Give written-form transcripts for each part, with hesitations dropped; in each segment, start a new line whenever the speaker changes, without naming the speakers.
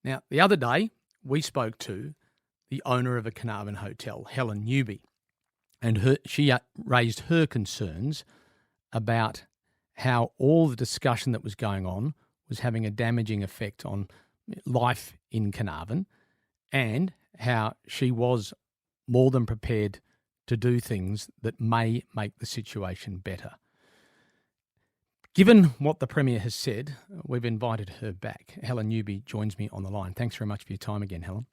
Now, the other day, we spoke to the owner of a Carnarvon hotel, Helen Newby, and she raised her concerns about how all the discussion that was going on was having a damaging effect on life in Carnarvon, and how she was more than prepared to do things that may make the situation better. Given what the Premier has said, we've invited her back. Helen Newby joins me on the line. Thanks very much for your time again, Helen.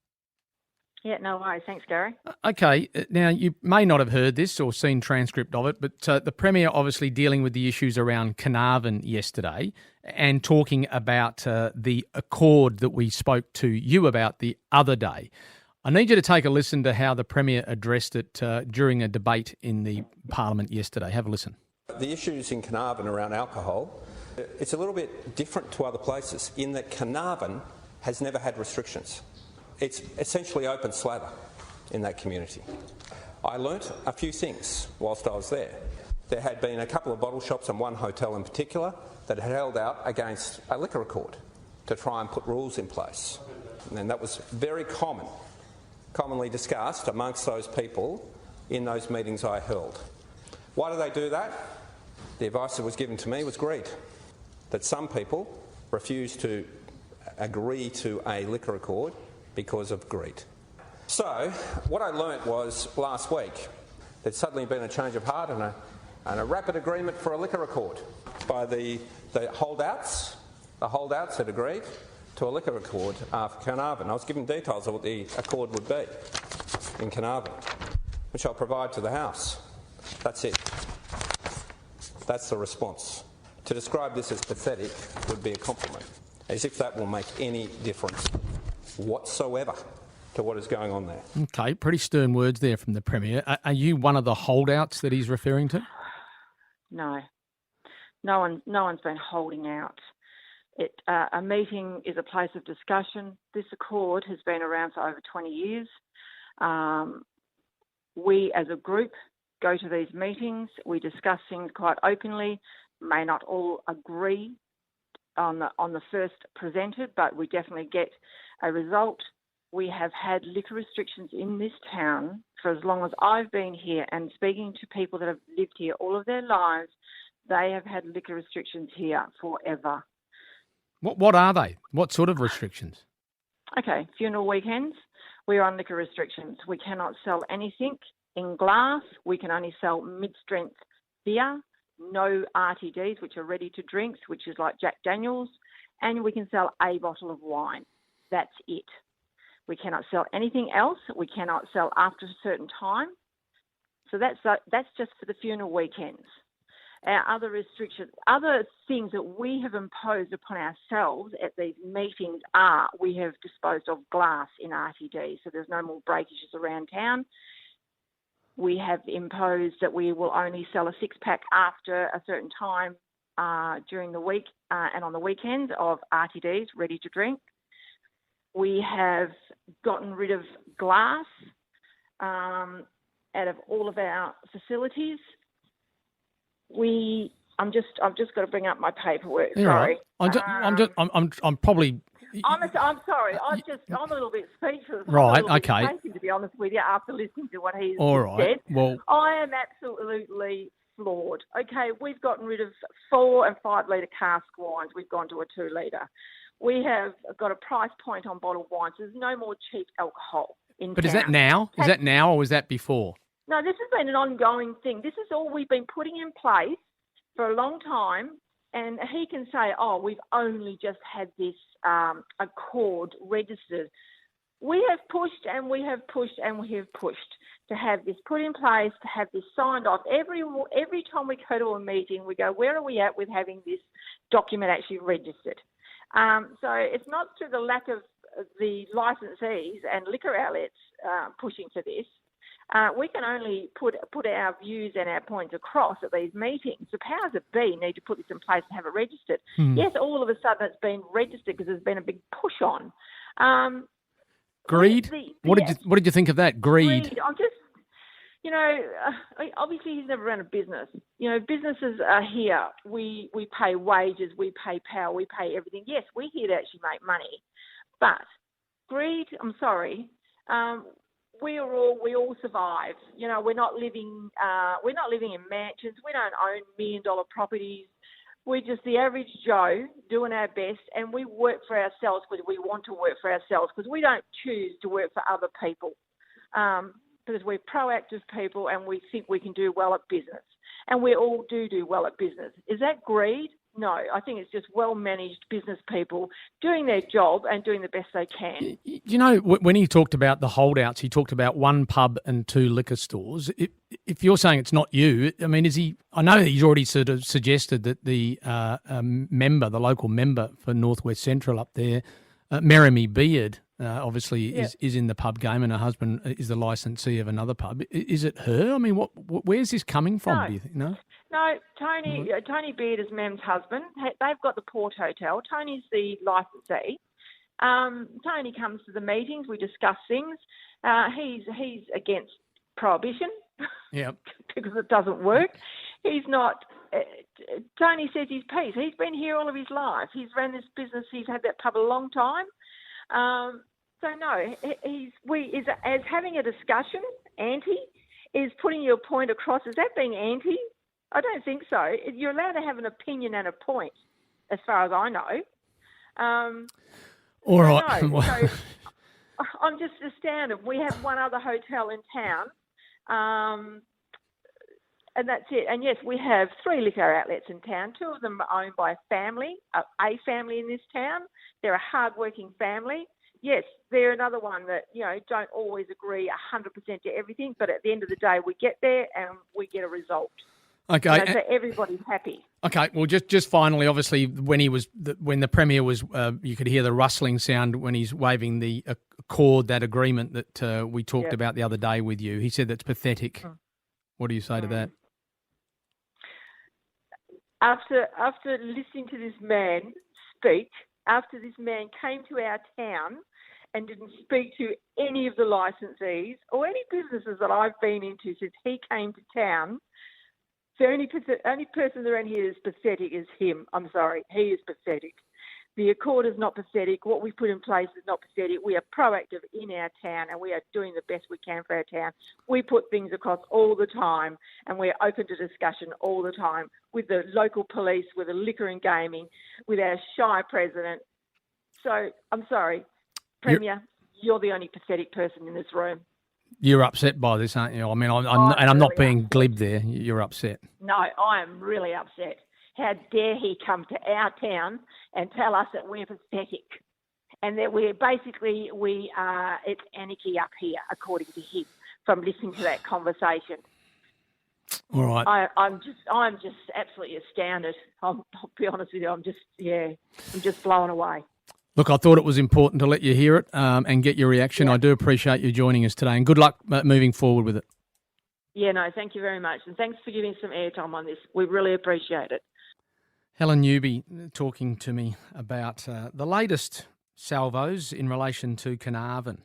Yeah, no worries. Thanks, Gary.
Okay, now you may not have heard this or seen transcript of it, but the Premier obviously dealing with the issues around Carnarvon yesterday and talking about the accord that we spoke to you about the other day. I need you to take a listen to how the Premier addressed it during a debate in the Parliament yesterday. Have a listen.
The issues in Carnarvon around alcohol, it's a little bit different to other places in that Carnarvon has never had restrictions. It's essentially open slather in that community. I learnt a few things whilst I was there. There had been a couple of bottle shops and one hotel in particular that had held out against a liquor accord to try and put rules in place. And that was very commonly discussed amongst those people in those meetings I held. Why do they do that? The advice that was given to me was greed, that some people refuse to agree to a liquor accord because of greed. So what I learnt was last week there'd suddenly been a change of heart and a rapid agreement for a liquor accord by the holdouts. The holdouts had agreed to a liquor accord for Carnarvon. I was given details of what the accord would be in Carnarvon, which I'll provide to the House. That's it. That's the response. To describe this as pathetic would be a compliment, as if that will make any difference whatsoever to what is going on there.
Okay, pretty stern words there from the Premier. Are you one of the holdouts that he's referring to?
No. No one's been holding out. A meeting is a place of discussion. This accord has been around for over 20 years. We as a group go to these meetings, we discuss things quite openly, may not all agree on the first presented, but we definitely get a result. We have had liquor restrictions in this town for as long as I've been here, and speaking to people that have lived here all of their lives, they have had liquor restrictions here forever.
What are they? What sort of restrictions?
Okay, funeral weekends, we're on liquor restrictions. We cannot sell anything in glass. We can only sell mid-strength beer, no RTDs, which are ready to drinks, which is like Jack Daniels, and we can sell a bottle of wine. That's it. We cannot sell anything else. We cannot sell after a certain time. So that's just for the funeral weekends. Our other restrictions, other things that we have imposed upon ourselves at these meetings are we have disposed of glass in RTD, so there's no more breakages around town. We have imposed that we will only sell a six-pack after a certain time during the week and on the weekends of RTDs, ready to drink. We have gotten rid of glass out of all of our facilities. I've just got to bring up my paperwork.
You're
sorry.
Right. I'm probably.
I'm sorry. I'm a little bit speechless.
Right.
I'm a little
okay.
bit shaken, to be honest with you, after listening to what he's
All right.
said.
Well,
I am absolutely floored. Okay, we've gotten rid of 4 and 5 litre cask wines. We've gone to a 2 litre. We have got a price point on bottled wines. There's no more cheap alcohol in
but
town.
Is that now? Is that now or was that before?
No, this has been an ongoing thing. This is all we've been putting in place for a long time, and he can say, oh, we've only just had this accord registered. We have pushed and we have pushed and we have pushed to have this put in place, to have this signed off. Every time we go to a meeting, we go, where are we at with having this document actually registered? So it's not through the lack of the licensees and liquor outlets pushing for this. We can only put our views and our points across at these meetings. The powers that be need to put this in place and have it registered. Yes, all of a sudden it's been registered because there's been a big push on.
Greed? What did you think of that? Greed.
I'm just, obviously he's never run a business. Businesses are here. We pay wages, we pay power, we pay everything. Yes, we're here to actually make money. But greed. I'm sorry. We all survive. You know, we're not living in mansions. We don't own $1 million properties. We're just the average Joe doing our best, and we work for ourselves because we want to work for ourselves, because we don't choose to work for other people. Because we're proactive people and we think we can do well at business. And we all do well at business. Is that greed? No, I think it's just well-managed business people doing their job and doing the best they can.
You know, when he talked about the holdouts, he talked about 1 pub and 2 liquor stores. If you're saying it's not you, I mean, is he? I know he's already sort of suggested that the the local member for North West Central up there, Merrimie Beard, obviously is in the pub game, and her husband is the licensee of another pub. Is it her? I mean, where's this coming from?
No.
Do you think? No.
No, Tony Beard is Mem's husband. They've got the Port Hotel. Tony's the licensee. Tony comes to the meetings. We discuss things. He's against prohibition.
Yeah.
Because it doesn't work. He's not. Tony says his piece. He's been here all of his life. He's ran this business. He's had that pub a long time. So no, as having a discussion. Anti is putting your point across. Is that being anti? I don't think so. You're allowed to have an opinion and a point, as far as I know.
All right.
No, so I'm just astounded. We have one other hotel in town, and that's it. And yes, we have 3 liquor outlets in town. 2 of them are owned by a family in this town. They're a hardworking family. Yes, they're another one that, you know, don't always agree 100% to everything, but at the end of the day, we get there and we get a result.
Okay,
you know, so everybody's happy.
Okay, well, just finally, obviously, when the Premier was, you could hear the rustling sound when he's waving the accord, that agreement that we talked about the other day with you. He said that's pathetic. What do you say to that?
After listening to this man speak, after this man came to our town and didn't speak to any of the licensees or any businesses that I've been into since he came to town, the only person around here is pathetic is him. I'm sorry. He is pathetic. The Accord is not pathetic. What we put in place is not pathetic. We are proactive in our town and we are doing the best we can for our town. We put things across all the time and we're open to discussion all the time with the local police, with the liquor and gaming, with our shy president. So I'm sorry, Premier, you're the only pathetic person in this room.
You're upset by this, aren't you? I mean, I'm not being glib there. You're upset.
No, I am really upset. How dare he come to our town and tell us that we're pathetic and that it's anarchy up here, according to him, from listening to that conversation.
All right.
I'm just absolutely astounded. I'll be honest with you. I'm just blown away.
Look, I thought it was important to let you hear it and get your reaction. I do appreciate you joining us today, and good luck moving forward with it.
Yeah, no, thank you very much. And thanks for giving some airtime on this. We really appreciate it.
Helen Newby talking to me about the latest salvos in relation to Carnarvon.